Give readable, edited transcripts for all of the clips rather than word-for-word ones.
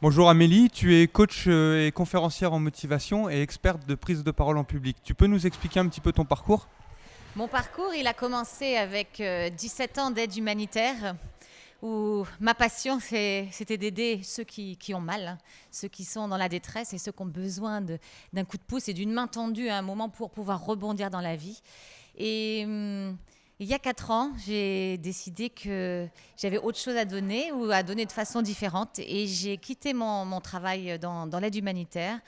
Bonjour Amélie, tu es coach et conférencière en motivation et experte de prise de parole en public. Tu peux nous expliquer un petit peu ton parcours? Mon parcours, il a commencé avec 17 ans d'aide humanitaire, où ma passion, c'était d'aider ceux qui ont mal, hein, ceux qui sont dans la détresse et ceux qui ont besoin d'un coup de pouce et d'une main tendue à un moment pour pouvoir rebondir dans la vie. Et il y a 4 ans, j'ai décidé que j'avais autre chose à donner ou à donner de façon différente. Et j'ai quitté mon travail dans l'aide humanitaire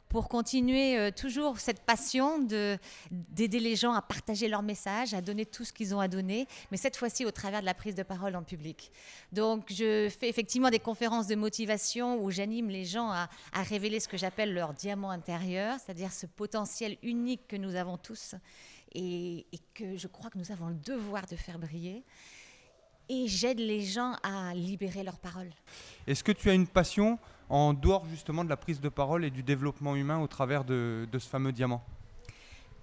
pour continuer toujours cette passion d'aider les gens à partager leur message, à donner tout ce qu'ils ont à donner, mais cette fois-ci au travers de la prise de parole en public. Donc je fais effectivement des conférences de motivation où j'anime les gens à révéler ce que j'appelle leur diamant intérieur, c'est-à-dire ce potentiel unique que nous avons tous et que je crois que nous avons le devoir de faire briller. Et j'aide les gens à libérer leur parole. Est-ce que tu as une passion en dehors justement de la prise de parole et du développement humain au travers de ce fameux diamant?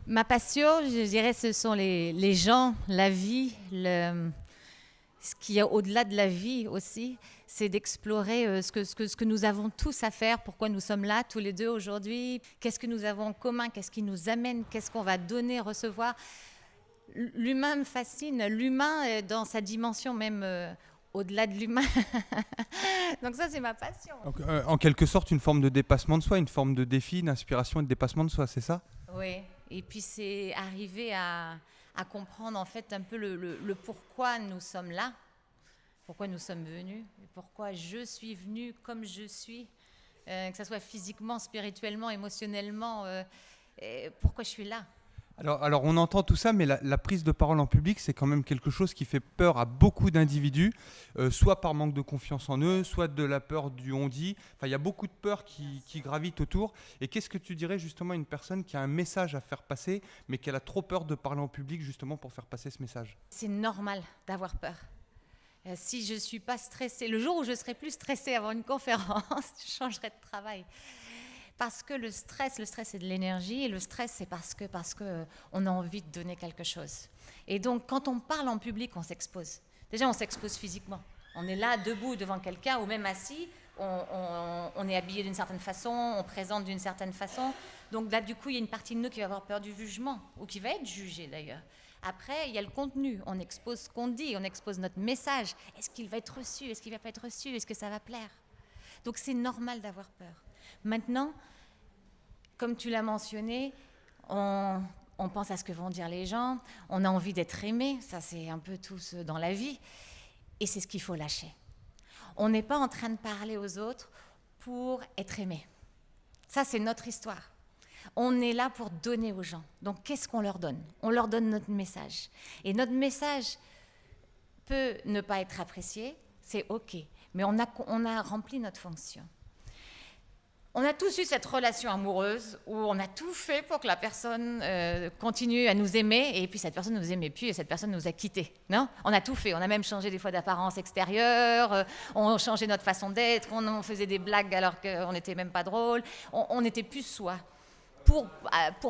Ma passion, je dirais, ce sont les gens, la vie, ce qu'il y a au-delà de la vie aussi, c'est d'explorer ce que nous avons tous à faire, pourquoi nous sommes là tous les deux aujourd'hui, qu'est-ce que nous avons en commun, qu'est-ce qui nous amène, qu'est-ce qu'on va donner, recevoir. L'humain me fascine, l'humain dans sa dimension même au-delà de l'humain. Donc ça, c'est ma passion. Donc, en quelque sorte, une forme de dépassement de soi, une forme de défi, d'inspiration et de dépassement de soi, c'est ça? Oui, et puis c'est arriver à comprendre en fait un peu le pourquoi nous sommes là, pourquoi nous sommes venus, et pourquoi je suis venue comme je suis, que ce soit physiquement, spirituellement, émotionnellement, et pourquoi je suis là. Alors, on entend tout ça, mais la prise de parole en public, c'est quand même quelque chose qui fait peur à beaucoup d'individus, soit par manque de confiance en eux, soit de la peur du on-dit. Enfin, il y a beaucoup de peurs qui gravitent autour. Et qu'est-ce que tu dirais justement à une personne qui a un message à faire passer, mais qui a trop peur de parler en public justement pour faire passer ce message? C'est normal d'avoir peur. Si je ne suis pas stressée, le jour où je serai plus stressée avant une conférence, je changerai de travail. Parce que le stress, c'est de l'énergie, et le stress, c'est parce que on a envie de donner quelque chose. Et donc, quand on parle en public, on s'expose. Déjà, on s'expose physiquement. On est là, debout devant quelqu'un, ou même assis, on est habillé d'une certaine façon, on présente d'une certaine façon. Donc là, du coup, il y a une partie de nous qui va avoir peur du jugement, ou qui va être jugée d'ailleurs. Après, il y a le contenu. On expose ce qu'on dit, on expose notre message. Est-ce qu'il va être reçu? Est-ce qu'il ne va pas être reçu? Est-ce que ça va plaire? Donc, c'est normal d'avoir peur. Maintenant, comme tu l'as mentionné, on pense à ce que vont dire les gens, on a envie d'être aimé, ça c'est un peu tout dans la vie, et c'est ce qu'il faut lâcher. On n'est pas en train de parler aux autres pour être aimé. Ça c'est notre histoire. On est là pour donner aux gens. Donc qu'est-ce qu'on leur donne? On leur donne notre message. Et notre message peut ne pas être apprécié, c'est OK, mais on a rempli notre fonction. On a tous eu cette relation amoureuse où on a tout fait pour que la personne continue à nous aimer, et puis cette personne ne nous aimait plus et cette personne nous a quittés. Non, on a tout fait. On a même changé des fois d'apparence extérieure, on changeait notre façon d'être, on faisait des blagues alors qu'on n'était même pas drôle. On n'était plus soi pour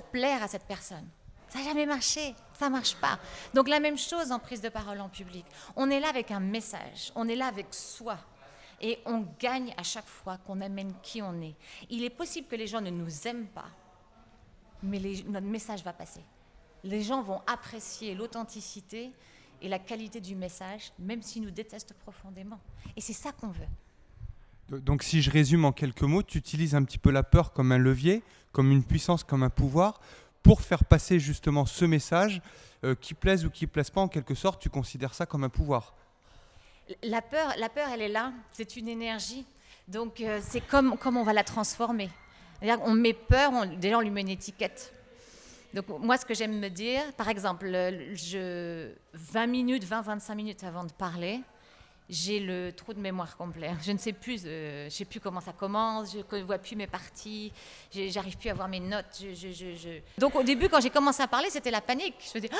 plaire à cette personne. Ça n'a jamais marché, ça ne marche pas. Donc la même chose en prise de parole en public. On est là avec un message, on est là avec soi. Et on gagne à chaque fois qu'on amène qui on est. Il est possible que les gens ne nous aiment pas, mais notre message va passer. Les gens vont apprécier l'authenticité et la qualité du message, même s'ils nous détestent profondément. Et c'est ça qu'on veut. Donc si je résume en quelques mots, tu utilises un petit peu la peur comme un levier, comme une puissance, comme un pouvoir, pour faire passer justement ce message, qui plaise ou qui ne plaise pas, en quelque sorte, tu considères ça comme un pouvoir. La peur, elle est là, c'est une énergie. Donc c'est comme on va la transformer. C'est-à-dire on met peur, déjà on lui met une étiquette. Donc moi ce que j'aime me dire, par exemple, 20-25 minutes avant de parler, j'ai le trou de mémoire complet. Je ne sais plus, je sais plus comment ça commence, je ne vois plus mes parties, j'arrive plus à voir mes notes. Donc au début, quand j'ai commencé à parler, c'était la panique. Je faisais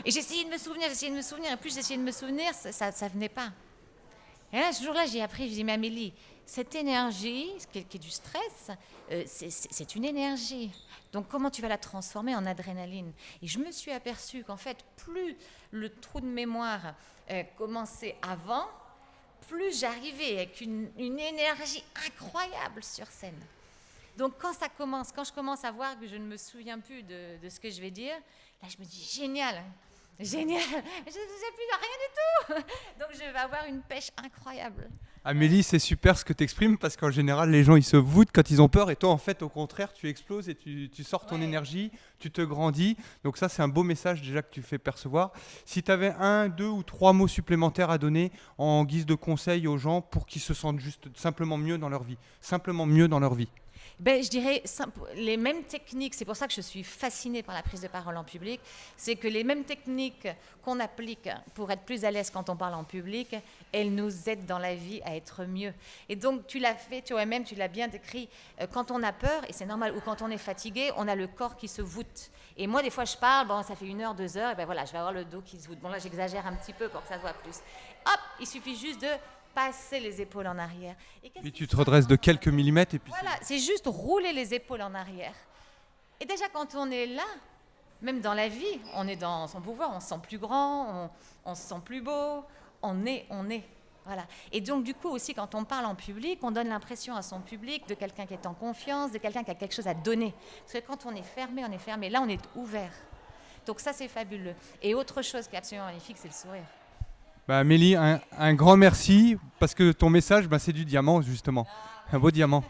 et j'essayais de me souvenir, et plus j'essayais de me souvenir, ça venait pas. Et là, ce jour-là, j'ai appris, je dis, mais Amélie, cette énergie, qui est du stress, c'est une énergie. Donc, comment tu vas la transformer en adrénaline? Et je me suis aperçue qu'en fait, plus le trou de mémoire commençait avant, plus j'arrivais avec une énergie incroyable sur scène. Donc quand je commence à voir que je ne me souviens plus de ce que je vais dire, là je me dis génial, je ne sais plus de rien du tout. Donc je vais avoir une pêche incroyable. Amélie, c'est super ce que tu exprimes parce qu'en général, les gens ils se voûtent quand ils ont peur et toi, en fait, au contraire, tu exploses et tu sors ton énergie, tu te grandis. Donc, ça, c'est un beau message déjà que tu fais percevoir. Si tu avais 1, 2 ou 3 mots supplémentaires à donner en guise de conseil aux gens pour qu'ils se sentent juste simplement mieux dans leur vie, simplement mieux dans leur vie. Ben, je dirais les mêmes techniques, c'est pour ça que je suis fascinée par la prise de parole en public, c'est que les mêmes techniques qu'on applique pour être plus à l'aise quand on parle en public, elles nous aident dans la vie à être mieux. Et donc tu l'as fait toi-même, tu l'as bien décrit, quand on a peur, et c'est normal, ou quand on est fatigué, on a le corps qui se voûte. Et moi des fois je parle, bon ça fait 1 heure, 2 heures, et ben voilà, je vais avoir le dos qui se voûte. Bon là j'exagère un petit peu pour que ça se voit plus. Hop, il suffit juste de passer les épaules en arrière. Puis tu te redresses de quelques millimètres et puis voilà, c'est juste rouler les épaules en arrière. Et déjà quand on est là, même dans la vie, on est dans son pouvoir, on se sent plus grand, on se sent plus beau, on est. Voilà. Et donc du coup aussi quand on parle en public, on donne l'impression à son public de quelqu'un qui est en confiance, de quelqu'un qui a quelque chose à donner. Parce que quand on est fermé, on est fermé. Là on est ouvert. Donc ça c'est fabuleux. Et autre chose qui est absolument magnifique, c'est le sourire. Bah, Amélie, un grand merci parce que ton message, c'est du diamant justement, un beau diamant.